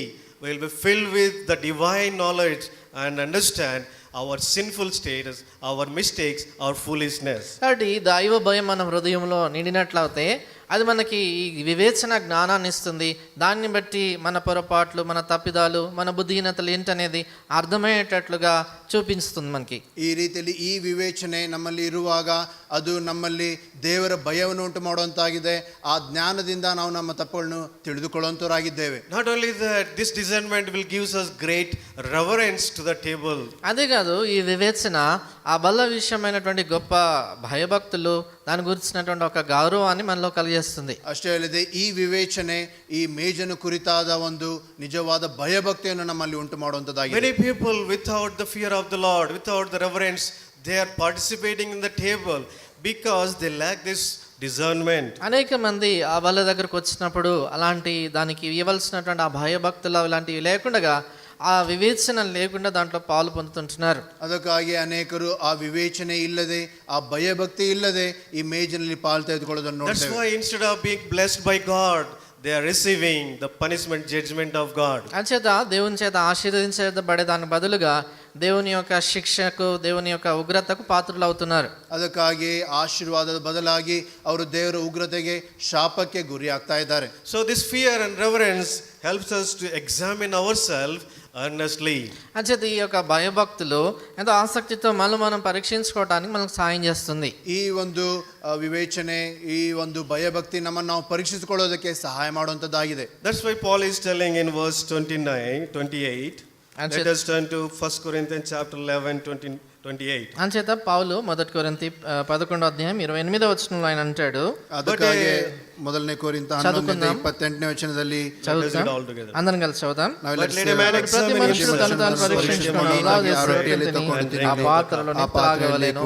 we will be filled with the divine knowledge and understand our sinful status, our mistakes, our foolishness. కాబట్టి దైవ భయం మన హృదయంలో నిండినట్లయితే అది మనకి ఈ వివేచన జ్ఞానాన్ని ఇస్తుంది. దాన్ని బట్టి మన పొరపాట్లు, మన తప్పిదాలు, మన బుద్ధిహీనతలు ఏంటనేది అర్థమయ్యేటట్లుగా చూపిస్తుంది మనకి. ಈ ರೀತಿಯಲ್ಲಿ ಈ ವಿವೇಚನೆ ನಮ್ಮಲ್ಲಿ ಇರುವಾಗ ಅದು ನಮ್ಮಲ್ಲಿ ದೇವರ ಭಯವನ್ನು ಉಂಟು ಮಾಡುವಂತಾಗಿದೆ. ಆ ಜ್ಞಾನದಿಂದ ನಾವು ನಮ್ಮ ತಪ್ಪುಗಳನ್ನು ತಿಳಿದುಕೊಳ್ಳುವಂತವರಾಗಿದ್ದೇವೆ. Not only that, this discernment will give us great reverence to the table. అదే కాదు, ఈ వివేచన ఆ బల్ల విషయమైనటువంటి గొప్ప భయభక్తులు, దాని గురించినటువంటి ఒక గౌరవాన్ని మనలో కలిగేస్తుంది. ಅಷ್ಟೇ ಅಲ್ಲದೆ ಈ ವಿವೇಚನೆ ಈ ಮೇಜನ್ನು ಕುರಿತಾದ ಒಂದು ನಿಜವಾದ ಭಯಭಕ್ತಿಯನ್ನು ನಮ್ಮಲ್ಲಿ ಉಂಟು ಮಾಡುವಂತದ್ದಾಗಿದೆ. Many people without the fear of the Lord, without the reverence, they are participating in the table because they lack this discernment. అనేక మంది ఆ బల్ల దగ్గరకు వచ్చినప్పుడు అలాంటి దానికి ఇవ్వాల్సినటువంటి ఆ భయభక్తులు ఇలాంటివి లేకుండా, ఆ వివేచన లేకుండా దాంట్లో పాలు పొందుతుంటున్నారు. ಅದಕ್ಕಾಗಿ ಅನೇಕರು ಆ ವಿವೇಚನೆ ಇಲ್ಲದೆ, ಆ ಭಯಭಕ್ತಿ ಇಲ್ಲದೆ ಈ ಮೇಜಿನಲ್ಲಿ ಪಾಲು ತೆಗೆದುಕೊಳ್ಳೋದನ್ನು That's ನೋಡ್ತೇವೆ. why instead of being blessed by God, they are receiving the punishment, judgment of God. అంచేత దేవుని చేత ఆశీర్వదించబడే దాని బదులుగా దేవుని యొక్క శిక్షకు, దేవుని యొక్క ఉగ్రతకు పాత్రలు అవుతున్నారు. ಅದಕ್ಕಾಗಿ ಆಶೀರ್ವಾದದ ಬದಲಾಗಿ ಅವರು ದೇವರ ಉಗ್ರತೆಗೆ, ಶಾಪಕ್ಕೆ ಗುರಿ ಆಗ್ತಾ ಇದ್ದಾರೆ. So this fear and reverence helps us to examine ourselves earnestly. అంచేత ఈ యొక్క భయభక్తులు ఎంతో ఆసక్తితో మనం పరీక్షించుకోవడానికి మనకు సాయం చేస్తుంది. ಈ ಒಂದು ವಿವೇಚನೆ, ಈ ಒಂದು ಭಯಭಕ್ತಿ ನಮ್ಮನ್ನು ನಾವು ಪರೀಕ್ಷಿಸಿಕೊಳ್ಳೋದಕ್ಕೆ ಸಹಾಯ ಮಾಡುವಂಥದ್ದಾಗಿದೆ. That's why Paul is telling in verse 28. Let us turn to 1 Corinthians chapter 11, 28. అంచేత పౌలు 1 కొరింథీ 11వ అధ్యాయం 28వ వచనంలో ఆయన అంటాడు. ಅದಕ್ಕಾಗಿ ಮೊದಲನೇ ಕೊರಿಂಥ 11:28ನೇ ವಚನದಲ್ಲಿ చదువుతాం, అందరం కలిసి చదువుతాం. ప్రతి మనుషుడు తను తాను పరీక్షించుకొని ఆ పాత్రలో నింపలాగవలెను.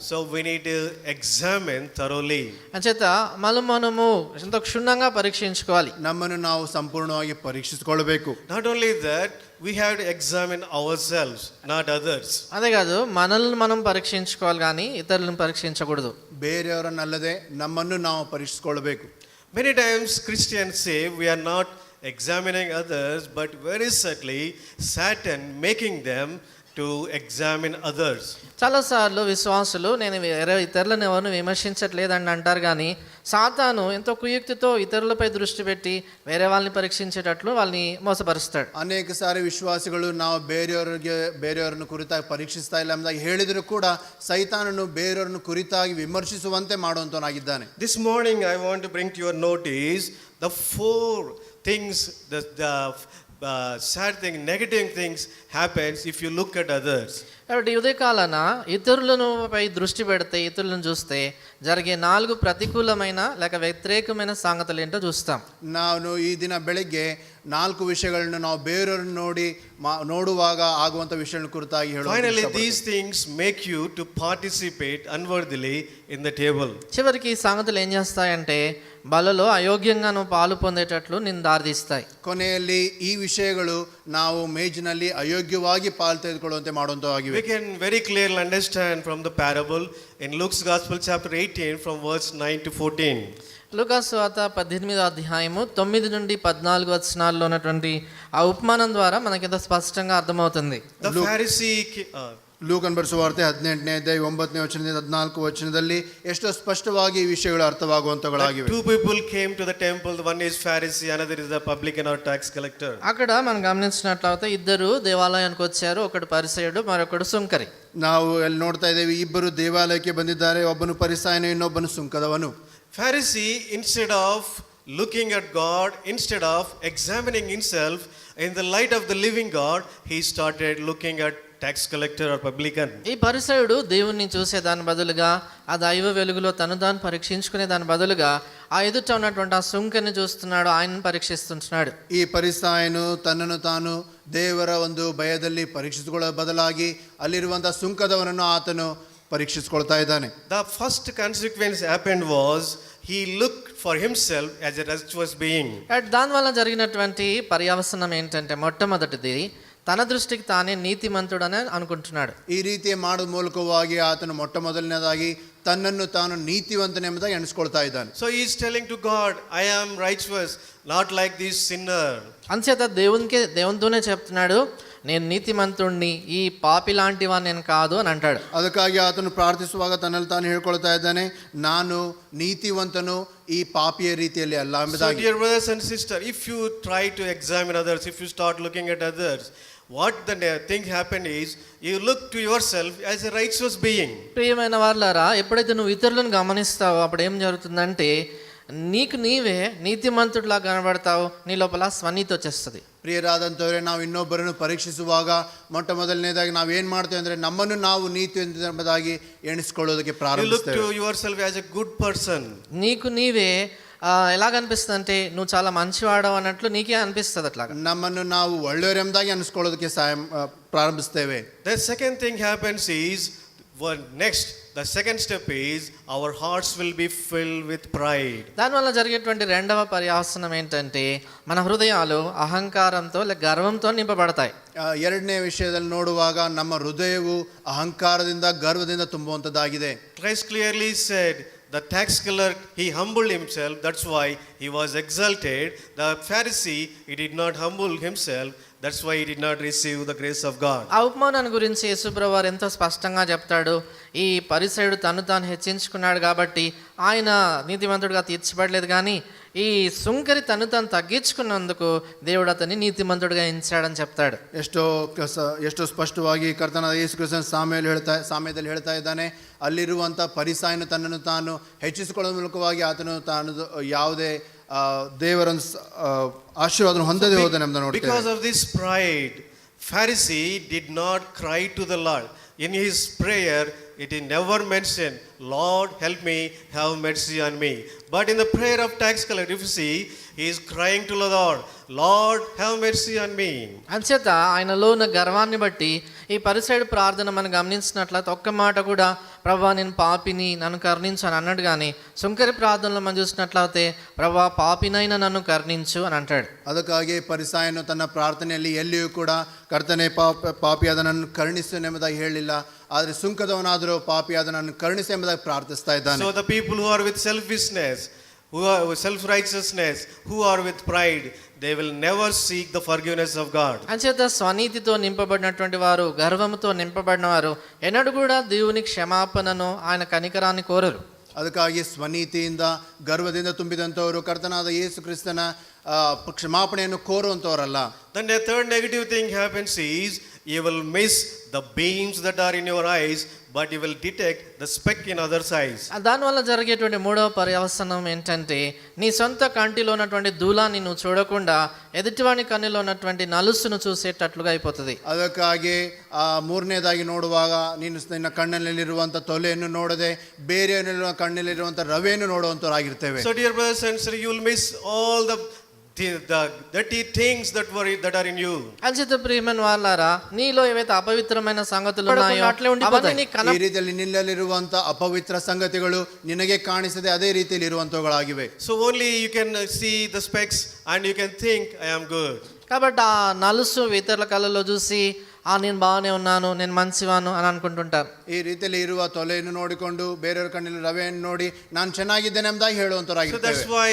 So we need to examine thoroughly. అంచేత మనము ఎంతో క్షుణ్ణంగా పరీక్షించుకోవాలి. ನಮ್ಮನ್ನು ನಾವು ಸಂಪೂರ್ಣವಾಗಿ ಪರೀಕ್ಷಿಸಿಕೊಳ್ಳಬೇಕು. Not only that, we have to examine ourselves, not others. అదే కాదు, మనల్ని మనం పరీక్షించుకోవాలి కానీ ఇతరులను పరీక్షించకూడదు. ಬೇರೆಯವರನ್ನಲ್ಲದೆ ನಮ್ಮನ್ನು ನಾವು ಪರೀಕ್ಷಿಸಿಕೊಳ್ಳಬೇಕು. Many times Christians say we are not examining others, but very subtly Satan making them to examine others. చాలాసార్లు విశ్వాసులు నేను వేరే ఇతరులను ఎవరిని విమర్శించట్లేదని అంటారు, కానీ సాతాను ఎంతో కుయుక్తితో ఇతరులపై దృష్టి పెట్టి వేరే వాళ్ళని పరీక్షించేటట్లు వాళ్ళని మోసపరుస్తాడు. ಅನೇಕ ಸಾರಿ ವಿಶ್ವಾಸಿಗಳು ನಾವು ಬೇರೆಯವರನ್ನು ಕುರಿತಾಗಿ ಪರೀಕ್ಷಿಸ್ತಾ ಇಲ್ಲ ಎಂಬುದಾಗಿ ಹೇಳಿದರೂ ಕೂಡ ಸೈತಾನನು ಬೇರೆಯವರನ್ನು ಕುರಿತಾಗಿ ವಿಮರ್ಶಿಸುವಂತೆ ಮಾಡುವಂತವನಾಗಿದ್ದಾನೆ. This morning I want to bring to your notice the four things, the sad thing, negative things happens if you look at others. కాబట్టి ఉదయకాలన ఇతరులను పై దృష్టి పెడితే, ఇతరులను చూస్తే జరిగే 4 ప్రతికూలమైన లేక వ్యతిరేకమైన సంగతులు ఏంటో చూస్తాం. ನಾನು ಈ ದಿನ ಬೆಳಗ್ಗೆ 4 ವಿಷಯಗಳನ್ನು ನಾವು ಬೇರೆಯವರನ್ನು ನೋಡುವಾಗ ಆಗುವಂಥ ವಿಷಯಗಳ ಕುರಿತಾಗಿ Finally these things make you to participate unworthily in the table. చివరికి ఈ సంగతులు ఏం చేస్తాయంటే బలలో అయోగ్యంగా నువ్వు పాలు పొందేటట్లు నిన్ను దారితీస్తాయి. ಕೊನೆಯಲ್ಲಿ ಈ ವಿಷಯಗಳು ನಾವು ಮೇಜಿನಲ್ಲಿ ಅಯೋಗ್ಯವಾಗಿ ಪಾಲು ತೆಗೆದುಕೊಳ್ಳುವಂತೆ ಮಾಡುವಂತವಾಗಿವೆ. We can very clearly understand from the parable in Luke's Gospel chapter 18 from verse 9 to 14. లూకాసు వార్త 18వ అధ్యాయము 9 నుండి 14 వచనాల్లో ఉన్నటువంటి ఆ ఉపమానం ద్వారా మనకింత స్పష్టంగా అర్థమవుతుంది. The Pharisee ಲೂಕನ ಬರೆಸುವಾರ್ತೆ 18ನೇ ಅಧ್ಯಾಯ 9ನೇ ವಚನದಿಂದ 14 ವಚನದಲ್ಲಿ ಎಷ್ಟೋ ಸ್ಪಷ್ಟವಾಗಿ ಈ ವಿಷಯಗಳು ಅರ್ಥವಾಗುವಂತಗಳಾಗಿವೆ. Two people came to the temple, one is Pharisee, another is the publican or tax collector. అక్కడ మనం గమనించినట్లయితే ఇద్దరు దేవాలయానికి వచ్చారు, ఒకడు పరిసయ్యుడు మరొకడు సుంకరి. ನಾವು ಅಲ್ಲಿ ನೋಡ್ತಾ ಇದ್ದೇವೆ, ಇಬ್ಬರು ದೇವಾಲಯಕ್ಕೆ ಬಂದಿದ್ದಾರೆ, ಒಬ್ಬನು ಪರಿಸಾಯನು ಇನ್ನೊಬ್ಬನು ಸುಂಕದವನು. Pharisee, instead of looking at God, instead of examining himself in the light of the living God, he started looking at tax collector or publican. ఈ పరిసయ్యుడు దేవుణ్ణి చూసే దాని బదులుగా, ఆ దైవ వెలుగులో తను తాను పరీక్షించుకునే దాని బదులుగా ఆ ఎదుట ఉన్నటువంటి ఆ సుంకని చూస్తున్నాడు, ఆయనను పరీక్షిస్తున్నాడు. ಈ ಪರಿಸಾಯನು ತನ್ನನ್ನು ತಾನು ದೇವರ ಒಂದು ಭಯದಲ್ಲಿ ಪರೀಕ್ಷಿಸಿಕೊಳ್ಳೋ ಬದಲಾಗಿ ಅಲ್ಲಿರುವಂತಹ ಸುಂಕದವನನ್ನು ಆತನು ಪರೀಕ್ಷಿಸಿಕೊಳ್ತಾ ಇದ್ದಾನೆ. The first consequence happened was he looked for himself as a righteous being. దానివల్ల జరిగినటువంటి పర్యవసనం ఏంటంటే, మొట్టమొదటిది తన దృష్టికి తానే నీతిమంతుడని అనుకుంటున్నాడు. ಈ ರೀತಿಯ ಮಾಡುವ ಮೂಲಕವಾಗಿ ಆತನು ಮೊಟ್ಟಮೊದಲನೇದಾಗಿ ತನ್ನನ್ನು ತಾನು ನೀತಿವಂತನೆಂಬುದಾಗಿ ಎಣಿಸ್ಕೊಳ್ತಾ ಇದ್ದಾನೆ. So he is telling to God, I am righteous, not like this sinner. అంచేత దేవునితోనే చెప్తున్నాడు, నేను నీతిమంతుణ్ణి, ఈ పాపి లాంటి వాడిని నేను కాదు అని అంటాడు. ಅದಕ್ಕಾಗಿ ಆತನು ಪ್ರಾರ್ಥಿಸುವಾಗ ತನ್ನಲ್ಲಿ ತಾನು ಹೇಳ್ಕೊಳ್ತಾ ಇದ್ದಾನೆ, ನಾನು ನೀತಿವಂತನು, ಈ ಪಾಪಿಯ ರೀತಿಯಲ್ಲಿ ಅಲ್ಲ ಎಂಬುದಾಗಿ. So dear brothers and sisters, if you try to examine others, if you start looking at others, what the thing happened is you look to yourself as a righteous being. ప్రియమైన వారలారా, ఎప్పుడైతే నువ్వు ఇతరులను గమనిస్తావో అప్పుడు ఏం జరుగుతుందంటే నీకు నీవే నీతిమంతుడిలా కనబడతావు, నీ లోపల స్వనీతి వచ్చేస్తుంది. ಪ್ರಿಯರಾದಂಥವರೇ, ನಾವು ಇನ್ನೊಬ್ಬರನ್ನು ಪರೀಕ್ಷಿಸುವಾಗ ಮೊಟ್ಟಮೊದಲನೇದಾಗಿ ನಾವು ಏನು ಮಾಡ್ತೇವೆ ಅಂದರೆ ನಮ್ಮನ್ನು ನಾವು ನೀತಿ ಎಂಬುದಾಗಿ ಎಣಿಸ್ಕೊಳ್ಳೋದಕ್ಕೆ ಪ್ರಾರಂಭಿಸ್ತೇವೆ. You look to yourself as a good person. నీకు నీవే ఎలాగనిపిస్తుంది అంటే నువ్వు చాలా మంచివాడవు అన్నట్లు నీకే అనిపిస్తుంది. అట్లా ನಮ್ಮನ್ನು ನಾವು ಒಳ್ಳೆಯವರೆಂಬುದಾಗಿ ಅನಿಸ್ಕೊಳ್ಳೋದಕ್ಕೆ ಪ್ರಾರಂಭಿಸ್ತೇವೆ. The second thing happens is, the second step is our hearts will be filled with pride. దానివల్ల జరిగేటువంటి రెండవ పర్యవసనం ఏంటంటే మన హృదయాలు అహంకారంతో లేక గర్వంతో నింపబడతాయి. ಎರಡನೇ ವಿಷಯದಲ್ಲಿ ನೋಡುವಾಗ ನಮ್ಮ ಹೃದಯವು ಅಹಂಕಾರದಿಂದ ಗರ್ವದಿಂದ ತುಂಬುವಂಥದ್ದಾಗಿದೆ. Christ clearly said, the tax collector, he humbled himself, that's why he was exalted. The Pharisee, he did not humble himself, that's why he did not receive the grace of God. ఆ ఉపమానాన్ని గురించి యేసుప్రభువు వారు ఎంతో స్పష్టంగా చెప్తాడు. ఈ పరిసయ్యుడు తను తాను హెచ్చించుకున్నాడు కాబట్టి ఆయన నీతిమంతుడిగా తీర్చబడలేదు, కానీ ఈ సుంకరి తను తాను తగ్గించుకున్నందుకు దేవుడు అతన్ని నీతిమంతుడిగా ఎంచాడని చెప్తాడు. ಎಷ್ಟೋ ಸ್ಪಷ್ಟವಾಗಿ ಕರ್ತನಾದ ಯೇಸು ಕ್ರಿಸ್ತನ ಸಾಮ್ಯದಲ್ಲಿ ಹೇಳ್ತಾ ಇದ್ದಾನೆ, ಅಲ್ಲಿರುವಂಥ ಪರಿಸಾಯನು ತನ್ನನ್ನು ತಾನು ಹೆಚ್ಚಿಸಿಕೊಳ್ಳುವ ಮೂಲಕವಾಗಿ ಆತನು ತಾನು ಯಾವುದೇ ದೇವರ ಆಶೀರ್ವಾದ ಹೊಂದದೆ ಹೋದನೆ ಎಂಬುದನ್ನು ನೋಡ್ತೇವೆ. Because of this pride, Pharisee did not cry to the Lord. In his prayer, it is never mentioned, Lord, help me, have mercy on me. But in the prayer of tax collector, if you see, he is crying to the Lord, Lord, have mercy on me. అంచేత ఆయనలో ఉన్న గర్వాన్ని బట్టి ఈ పరిసయ్యుడు ప్రార్థన మనం గమనించినట్లయితే ఒక్క మాట కూడా ప్రభా నేను పాపిని, నన్ను కరుణించు అని అన్నాడు. కానీ సుంకరి ప్రార్థనలో మనం చూసినట్లయితే ప్రభా పాపినైనా నన్ను కరుణించు అని అంటాడు. ಅದಕ್ಕಾಗಿ ಪರಿಸಾಯನು ತನ್ನ ಪ್ರಾರ್ಥನೆಯಲ್ಲಿ ಎಲ್ಲಿಯೂ ಕೂಡ ಕರ್ತನೆ ಪಾಪಿಯಾದ ನನ್ನನ್ನು ಕರುಣಿಸು ಎಂಬುದಾಗಿ ಹೇಳಿಲ್ಲ, ಆದರೆ ಸುಂಕದವನಾದರೂ ಪಾಪಿಯಾದ ನನ್ನನ್ನು ಕರುಣಿಸು ಎಂಬುದಾಗಿ ಪ್ರಾರ್ಥಿಸ್ತಾ ಇದ್ದಾನೆ. So the people who are with selfishness, who are with self-righteousness, who are with pride, they will never seek the forgiveness of God. అంచేత స్వనీతితో నింపబడినటువంటి వారు, గర్వముతో నింపబడిన వారు ఎన్నడూ కూడా దేవుని క్షమాపణను, ఆయన కనికరాన్ని కోరరు. ಅದಕ್ಕಾಗಿ ಸ್ವನೀತಿಯಿಂದ ಗರ್ವದಿಂದ ತುಂಬಿದಂಥವರು ಕರ್ತನಾದ ಯೇಸು ಕ್ರಿಸ್ತನ ಕ್ಷಮಾಪಣೆಯನ್ನು ಕೋರುವಂಥವರಲ್ಲ. Then the third negative thing happens is you will miss the beams that are in your eyes, but you will detect the speck in others' eyes. దానివల్ల జరిగేటువంటి మూడవ పర్యవసనం ఏంటంటే, నీ సొంత కంటిలో ఉన్నటువంటి దూలాన్ని నువ్వు చూడకుండా ఎదుటివాని కన్నులో ఉన్నటువంటి నలుసును చూసేటట్లుగా అయిపోతుంది. ಅದಕ್ಕಾಗಿ ಮೂರನೇದಾಗಿ ನೋಡುವಾಗ ನೀನು ನಿನ್ನ ಕಣ್ಣಲ್ಲಿರುವಂಥ ತೊಲೆಯನ್ನು ನೋಡದೆ ಬೇರೆಯವರ ಕಣ್ಣಲ್ಲಿರುವಂಥ ರವೆಯನ್ನು ನೋಡುವಂಥವರಾಗಿರ್ತೇವೆ. So dear brothers and sisters, you will miss all the dirty things that are in you. అంచేత ప్రియమైన వాళ్ళారా, నీలో ఏవైతే అపవిత్రమైన సంగతులు ఉన్నాయో అట్లే ఉండిపోతాయి. ಈ ರೀತಿಯಲ್ಲಿ ನಿನ್ನಲ್ಲಿರುವಂಥ ಅಪವಿತ್ರ ಸಂಗತಿಗಳು ನಿನಗೆ ಕಾಣಿಸದೆ ಅದೇ ರೀತಿಯಲ್ಲಿ ಇರುವಂತವುಗಳಾಗಿವೆ. So only you can see the specks and you can think I am good. కాబట్టి ఆ నలుసు ఇతరుల కళ్ళలో చూసి నేను బాగానే ఉన్నాను, నేను మంచివాను అని అనుకుంటుంటారు. ಈ ರೀತಿಯಲ್ಲಿ ಇರುವ ತೊಲೆಯನ್ನು ನೋಡಿಕೊಂಡು ಬೇರೆಯವರ ಕಣ್ಣಲ್ಲಿ ರವೆಯನ್ನು ನೋಡಿ ನಾನು ಚೆನ್ನಾಗಿದ್ದೇನೆ ಎಂಬುದಾಗಿ ಹೇಳುವಂತರಾಗಿರ್ತೇವೆ. So that's why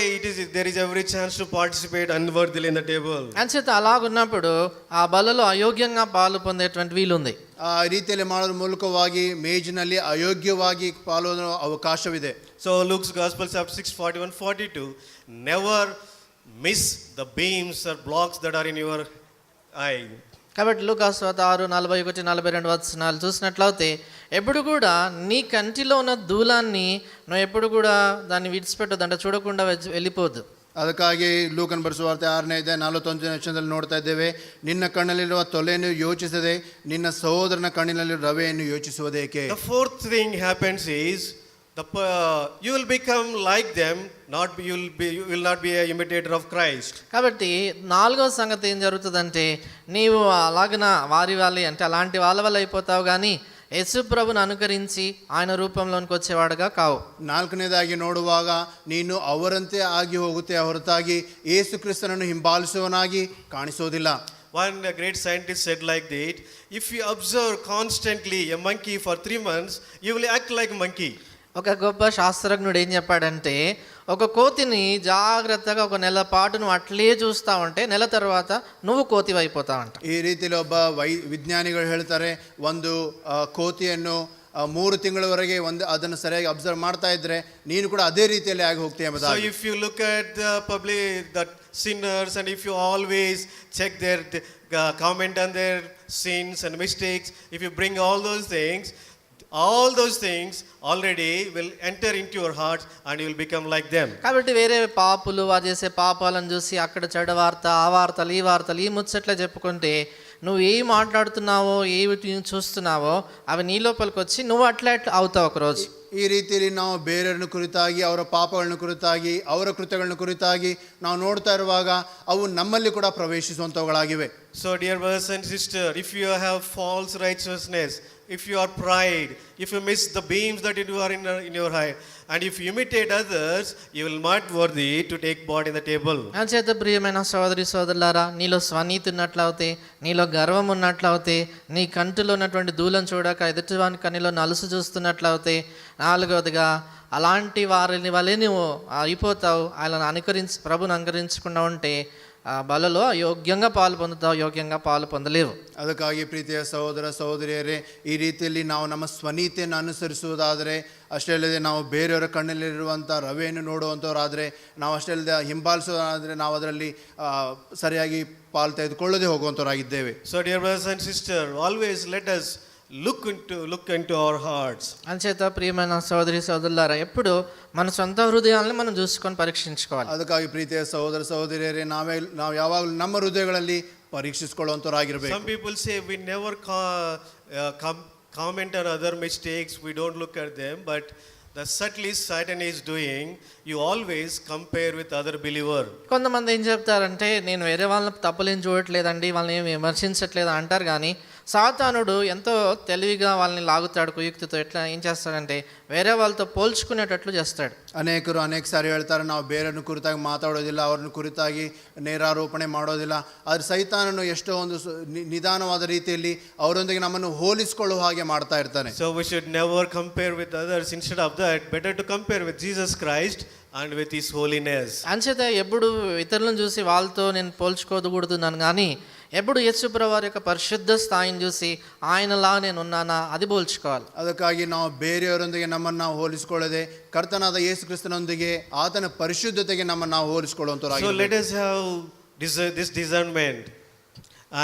there is every chance to participate unworthily in the table. అంచేత అలాగున్నప్పుడు ఆ బలలో అయోగ్యంగా పాలు పొందేటువంటి వీలుంది. ಆ ರೀತಿಯಲ್ಲಿ ಮಾಡೋದ್ರ ಮೂಲಕವಾಗಿ ಮೇಜಿನಲ್ಲಿ ಅಯೋಗ್ಯವಾಗಿ ಪಾಲ್ಗೊಳ್ಳುವ ಅವಕಾಶವಿದೆ. So Luke's Gospel chapter 6:41-42, never miss the beams or blocks that are in your eye. కాబట్టి లూకాసు వార్త 6:41-42 వచనాలు చూసినట్లయితే, ఎప్పుడు కూడా నీ కంటిలో ఉన్న దూలాన్ని నువ్వు ఎప్పుడు కూడా దాన్ని విడిచిపెట్టొద్దు, అంటే చూడకుండా వెళ్ళిపోద్దు. ಅದಕ್ಕಾಗಿ ಲೂಕನ ಬರೆಸುವಾರ್ತೆ 6:41 ನೋಡ್ತಾ ಇದ್ದೇವೆ, ನಿನ್ನ ಕಣ್ಣಲ್ಲಿರುವ ತೊಲೆಯನ್ನು ಯೋಚಿಸದೆ ನಿನ್ನ ಸಹೋದರನ ಕಣ್ಣಿನಲ್ಲಿ ರವೆಯನ್ನು ಯೋಚಿಸುವುದೇಕೆ. The fourth thing happens is you will become like them, you will not be a imitator of Christ. కాబట్టి నాలుగో సంగతి ఏం జరుగుతుందంటే, నీవు అలాగన వారి వాళ్ళే అంటే అలాంటి వాళ్ళ వల్ల అయిపోతావు, కానీ యేసు ప్రభుని అనుకరించి ఆయన రూపంలోనికి వచ్చేవాడుగా కావు. ನಾಲ್ಕನೇದಾಗಿ ನೋಡುವಾಗ ನೀನು ಅವರಂತೆ ಆಗಿ ಹೋಗುತ್ತೆ ಹೊರತಾಗಿ ಯೇಸು ಕ್ರಿಸ್ತನನ್ನು ಹಿಂಬಾಲಿಸುವನಾಗಿ ಕಾಣಿಸೋದಿಲ್ಲ. One great scientist said like that, if you observe constantly a monkey for 3 months, you will act like a monkey. ఒక గొప్ప శాస్త్రజ్ఞుడు ఏం చెప్పాడంటే, ఒక కోతిని జాగ్రత్తగా ఒక నెల పాటు నువ్వు అట్లే చూస్తా ఉంటే నెల తర్వాత నువ్వు కోతి అయిపోతావంట. ಈ ರೀತಿಯಲ್ಲಿ ಒಬ್ಬ ವಿಜ್ಞಾನಿಗಳು ಹೇಳ್ತಾರೆ, ಒಂದು ಕೋತಿಯನ್ನು 3 ತಿಂಗಳವರೆಗೆ ಅದನ್ನು ಸರಿಯಾಗಿ ಅಬ್ಸರ್ವ್ ಮಾಡ್ತಾ ಇದ್ರೆ ನೀನು ಕೂಡ ಅದೇ ರೀತಿಯಲ್ಲಿ ಆಗಿ ಹೋಗ್ತೀಯ ಎಂಬುದಾಗಿ. So if you look at the sinners, and if you always check their comment on their sins and mistakes, if you bring all those things already will enter into your hearts and you will become like them. కాబట్టి వేరే పాపులు వారు చేసే పాపాలను చూసి అక్కడ చెడ్డ వార్త, ఆ వార్తలు, ఈ ముచ్చట్లే చెప్పుకుంటే నువ్వు ఏం మాట్లాడుతున్నావో, ఏవి చూస్తున్నావో అవి నీ లోపలికి వచ్చి నువ్వు అట్లా అవుతావు ఒకరోజు. ಈ ರೀತಿಯಲ್ಲಿ ನಾವು ಬೇರೆಯವರನ್ನು ಕುರಿತಾಗಿ ಅವರ ಪಾಪಗಳನ್ನು ಕುರಿತಾಗಿ ಅವರ ಕೃತ್ಯಗಳನ್ನು ಕುರಿತಾಗಿ ನಾವು ನೋಡ್ತಾ ಇರುವಾಗ ಅವು ನಮ್ಮಲ್ಲಿ ಕೂಡ ಪ್ರವೇಶಿಸುವಂಥವುಗಳಾಗಿವೆ. So dear brothers and sisters, if you have false righteousness, if you are pride, if you miss the beams that you are in your eye, and if you imitate others, you will not worthy to take part in the table. అంచేత ప్రియమైన సోదరి సోదరులారా, నీలో స్వనీతి ఉన్నట్లయితే, నీలో గర్వం ఉన్నట్లయితే, నీ కంటిలో ఉన్నటువంటి దూలం చూడక ఎదుటివాని కన్నులో నలుసు చూస్తున్నట్లయితే, నాలుగవదిగా అలాంటి వారిని వలె నువ్వు అయిపోతావు. ఆయన ప్రభుని అనుకరించకుండా ఉంటే బలలో ಯೋಗ್ಯಂగా ಪಾಲು పొందుతావు, ಯೋಗ್ಯಂగా ಪಾಲು పొందలేవు. ಅದಕ್ಕಾಗಿ ಪ್ರೀತಿಯ ಸಹೋದರ ಸಹೋದರಿಯರೇ, ಈ ರೀತಿಯಲ್ಲಿ ನಾವು ನಮ್ಮ ಸ್ವನೀತಿಯನ್ನು ಅನುಸರಿಸುವುದಾದರೆ, ಅಷ್ಟೇ ಅಲ್ಲದೆ ನಾವು ಬೇರೆಯವರ ಕಣ್ಣಲ್ಲಿರುವಂಥ ರವೆಯನ್ನು ನೋಡುವಂಥವರಾದರೆ, ನಾವು ಅಷ್ಟೇ ಅಲ್ಲದೆ ಹಿಂಬಾಲಿಸೋದಾದರೆ ನಾವು ಅದರಲ್ಲಿ ಸರಿಯಾಗಿ ಪಾಲು ತೆಗೆದುಕೊಳ್ಳದೆ ಹೋಗುವಂಥವರಾಗಿದ್ದೇವೆ. So dear brothers and sisters, always let us look into our hearts. అంచేత ప్రియమైన సోదరి సోదరులారా, ఎప్పుడు మన సొంత హృదయాలను మనం చూసుకొని పరీక్షించుకోవాలి. ಅದಕ್ಕಾಗಿ ಪ್ರೀತಿಯ ಸಹೋದರ ಸಹೋದರಿಯರೇ, ನಾವು ಯಾವಾಗಲೂ ನಮ್ಮ ಹೃದಯಗಳಲ್ಲಿ ಪರೀಕ್ಷಿಸಿಕೊಳ್ಳುವಂಥವರಾಗಿರಬೇಕು. Some people say we never comment on other mistakes, we don't look at them, but the subtly Satan is doing, you always compare with other believer. కొంతమంది ఏం చెప్తారంటే, నేను వేరే వాళ్ళ తప్పులేం చూడట్లేదండి, వాళ్ళని ఏం విమర్శించట్లేదు అంటారు, కానీ సాతానుడు ఎంతో తెలివిగా వాళ్ళని లాగుతాడు కుయుక్తితో. ఎట్లా ఏం చేస్తాడంటే వేరే వాళ్ళతో పోల్చుకునేటట్లు చేస్తాడు. ಅನೇಕರು ಅನೇಕ ಸಾರಿ ಹೇಳ್ತಾರೆ, ನಾವು ಬೇರೆಯವ್ರನ್ನ ಕುರಿತಾಗಿ ಮಾತಾಡೋದಿಲ್ಲ, ಅವ್ರನ್ನ ಕುರಿತಾಗಿ ನೇರಾರೋಪಣೆ ಮಾಡೋದಿಲ್ಲ. ಆದರೆ ಸೈತಾನನು ಎಷ್ಟೋ ಒಂದು ನಿಧಾನವಾದ ರೀತಿಯಲ್ಲಿ ಅವರೊಂದಿಗೆ ನಮ್ಮನ್ನು ಹೋಲಿಸಿಕೊಳ್ಳುವ ಹಾಗೆ ಮಾಡ್ತಾ ಇರ್ತಾನೆ. So we should never compare with others. Instead of that, better to compare with Jesus Christ and with his holiness. అంచేత ఎప్పుడు ఇతరులను చూసి వాళ్ళతో నేను పోల్చుకోకూడదు నన్ను, కానీ ఎప్పుడు యేసుప్రభువు వారి యొక్క పరిశుద్ధ స్థాయిని చూసి ఆయనలా నేను ఉన్నానా అది పోల్చుకోవాలి. ಅದಕ್ಕಾಗಿ ನಾವು ಬೇರೆಯವರೊಂದಿಗೆ ನಮ್ಮನ್ನು ನಾವು ಹೋಲಿಸಿಕೊಳ್ಳದೆ ಕರ್ತನಾದ ಯೇಸು ಕ್ರಿಸ್ತನೊಂದಿಗೆ ಆತನ ಪರಿಶುದ್ಧತೆಗೆ ನಮ್ಮನ್ನು ನಾವು ಹೋಲಿಸಿಕೊಳ್ಳುವಂತವರಾಗಿ. So let us have this discernment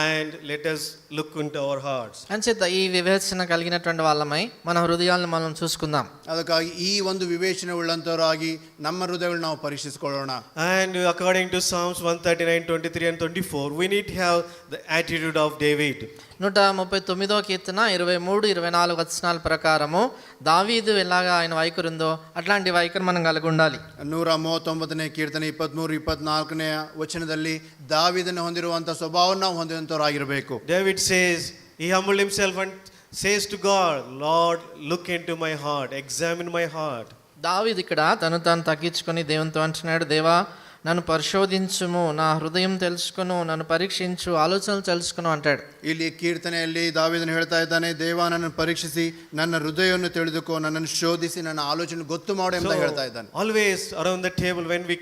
and let us look into our hearts. అంచేత ఈ వివేచన కలిగినటువంటి వాళ్ళమై మన హృదయాలను మనం చూసుకుందాం. ಅದಕ್ಕಾಗಿ ಈ ಒಂದು ವಿವೇಚನೆ ಉಳ್ಳಂತವರಾಗಿ ನಮ್ಮ ಹೃದಯಗಳನ್ನು ನಾವು ಪರೀಕ್ಷಿಸಿಕೊಳ್ಳೋಣ. And according to Psalms 139:23 and 24, we need to have the attitude of David. 139వ కీర్తన 23-24 వచనాల ప్రకారము దావీదు ఎలాగా ఆయన వైఖరి ఉందో అట్లాంటి వైఖరి మనం కలిగి ఉండాలి. 139ನೇ ಕೀರ್ತನೆ 23-24ನೇ ವಚನದಲ್ಲಿ ದಾವೀದನ ಹೊಂದಿರುವಂತಹ ಸ್ವಭಾವವನ್ನು ನಾವು ಹೊಂದಿರುವಂತವರಾಗಿರಬೇಕು. David says, he humbled himself and says to God, Lord, look into my heart, examine my heart. దావీదు ఇక్కడ తను తాను తగ్గించుకొని దేవునితో అంటున్నాడు, దేవా నన్ను పరిశోధించుము, నా హృదయం తెలుసుకును, నన్ను పరీక్షించు, ఆలోచనలు తెలుసుకును అంటాడు. ಇಲ್ಲಿ ಕೀರ್ತನೆಯಲ್ಲಿ ದಾವೀದನು ಹೇಳ್ತಾ ಇದ್ದಾನೆ, ದೇವ ನನ್ನನ್ನು ಪರೀಕ್ಷಿಸಿ ನನ್ನ ಹೃದಯವನ್ನು ತಿಳಿದುಕೋ, ನನ್ನನ್ನು ಶೋಧಿಸಿ ನನ್ನ ಆಲೋಚನೆ ಗೊತ್ತು ಮಾಡು ಅಂತ ಹೇಳ್ತಾ ಇದ್ದಾನೆ. Always around the table, when we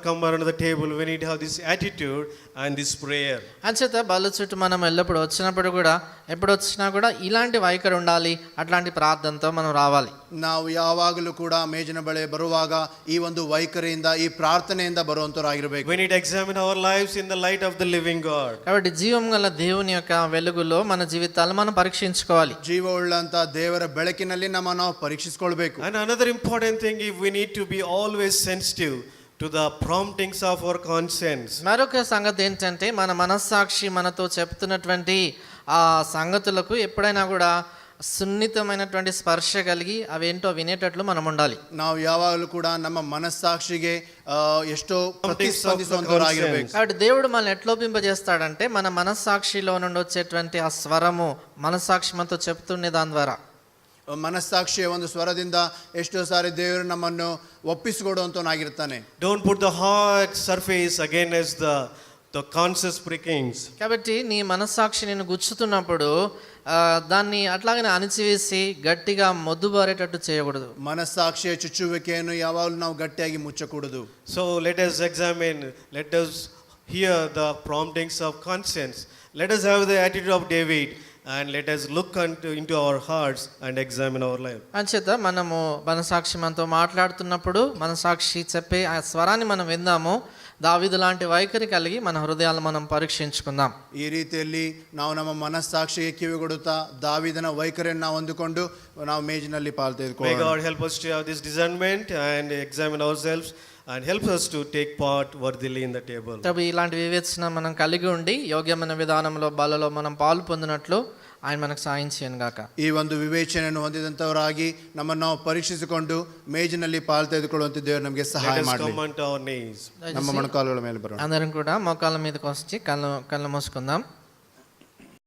come around the table, we need to have this attitude and this prayer. అంచేత బల్ల చుట్టూ మనం ఎల్లప్పుడు వచ్చినప్పుడు కూడా ఎప్పుడు వచ్చినా కూడా ఇలాంటి వైఖరి ఉండాలి, అట్లాంటి ప్రార్థనతో మనం రావాలి. ನಾವು ಯಾವಾಗಲೂ ಕೂಡ ಮೇಜಿನ ಬಳಿ ಬರುವಾಗ ಈ ಒಂದು ವೈಖರಿಯಿಂದ ಈ ಪ್ರಾರ್ಥನೆಯಿಂದ ಬರುವಂತವರಾಗಿರಬೇಕು. We need to examine our lives in the light of the living God. కాబట్టి జీవం గల దేవుని యొక్క వెలుగులో మన జీవితాలను మనం పరీక్షించుకోవాలి. ಜೀವವುಳ್ಳಂತ ದೇವರ ಬೆಳಕಿನಲ್ಲಿ ನಮ್ಮನ್ನು ನಾವು ಪರೀಕ್ಷಿಸಿಕೊಳ್ಳಬೇಕು. And another important thing, if we need to be always sensitive to the promptings of our conscience. మరొక సంగతి ఏంటంటే మన మనస్సాక్షి మనతో చెప్తున్నటువంటి ఆ సంగతులకు ఎప్పుడైనా కూడా సున్నితమైనటువంటి స్పర్శ కలిగి అవేంటో వినేటట్లు మనం ఉండాలి. ನಾವು ಯಾವಾಗಲೂ ಕೂಡ ನಮ್ಮ ಮನಸ್ಸಾಕ್ಷಿಗೆ ಎಷ್ಟೋ ಪ್ರತಿಸ್ಪಂದಿಸುವಂತವರಾಗಿರಬೇಕು. కాబట్టి దేవుడు మనల్ని ఎట్లోపింపజేస్తాడంటే మన మనస్సాక్షిలో నుండి వచ్చేటువంటి ఆ స్వరము మనస్సాక్షి మనతో చెప్తుండే దాని ద్వారా, ಮನಸ್ಸಾಕ್ಷಿಯ ಒಂದು ಸ್ವರದಿಂದ ಎಷ್ಟೋ ಸಾರಿ ದೇವರು ನಮ್ಮನ್ನು ಒಪ್ಪಿಸಿಕೊಡುವಂತವನಾಗಿರ್ತಾನೆ. Don't put the hard surface against the conscious prickings. కాబట్టి నీ మనస్సాక్షి నిన్ను గుచ్చుతున్నప్పుడు దాన్ని అట్లాగనే అణిచివేసి గట్టిగా మొద్దుబారేటట్టు చేయకూడదు. ಮನಸ್ಸಾಕ್ಷಿಯ ಚುಚ್ಚುವಿಕೆಯನ್ನು ಯಾವಾಗಲೂ ನಾವು ಗಟ್ಟಿಯಾಗಿ ಮುಚ್ಚಕೂಡದು. So let us examine, let us hear the promptings of conscience. Let us have the attitude of David and let us look into our hearts and examine our life. అంచేత మనము మనసాక్షి మనతో మాట్లాడుతున్నప్పుడు మనసాక్షి చెప్పే ఆ స్వరాన్ని మనం విందాము. దావీదు లాంటి వైఖరి కలిగి మన హృదయాలను మనం పరీక్షించుకుందాం. ಈ ರೀತಿಯಲ್ಲಿ ನಾವು ನಮ್ಮ ಮನಸ್ಸಾಕ್ಷಿಗೆ ಕಿವಿಗೊಡುತ್ತಾ ದಾವೀದನ ವೈಖರಿಯನ್ನು ನಾವು ಹೊಂದಿಕೊಂಡು ನಾವು ಮೇಜಿನಲ್ಲಿ ಪಾಲು ತೆಗೆದುಕೊಳ್ಳೋಣ. May God help us to have this discernment and examine ourselves and help us to take part worthily in the table. తబి ఇలాంటి వివేచన మనం కలిగి ఉండి యోగ్యమైన విధానంలో బలలో మనం పాలు పొందినట్లు ఆయన మనకు సాయం చేయను గాక. ಈ ಒಂದು ವಿವೇಚನೆಯನ್ನು ಹೊಂದಿದಂತವರಾಗಿ ನಮ್ಮನ್ನು ನಾವು ಪರೀಕ್ಷಿಸಿಕೊಂಡು ಮೇಜಿನಲ್ಲಿ ಪಾಲು ತೆಗೆದುಕೊಳ್ಳುವಂತೆ ದೇವರು ನಮಗೆ ಸಹಾಯ ಮಾಡಲಿ. Come on to our knees. ನಮ್ಮ ಮೊಣಕಾಲುಗಳ ಮೇಲೆ ಬರೋಣ. అందరం కూడా మోకాళ్ళ మీదకి వచ్చి కళ్ళు మూసుకుందాం.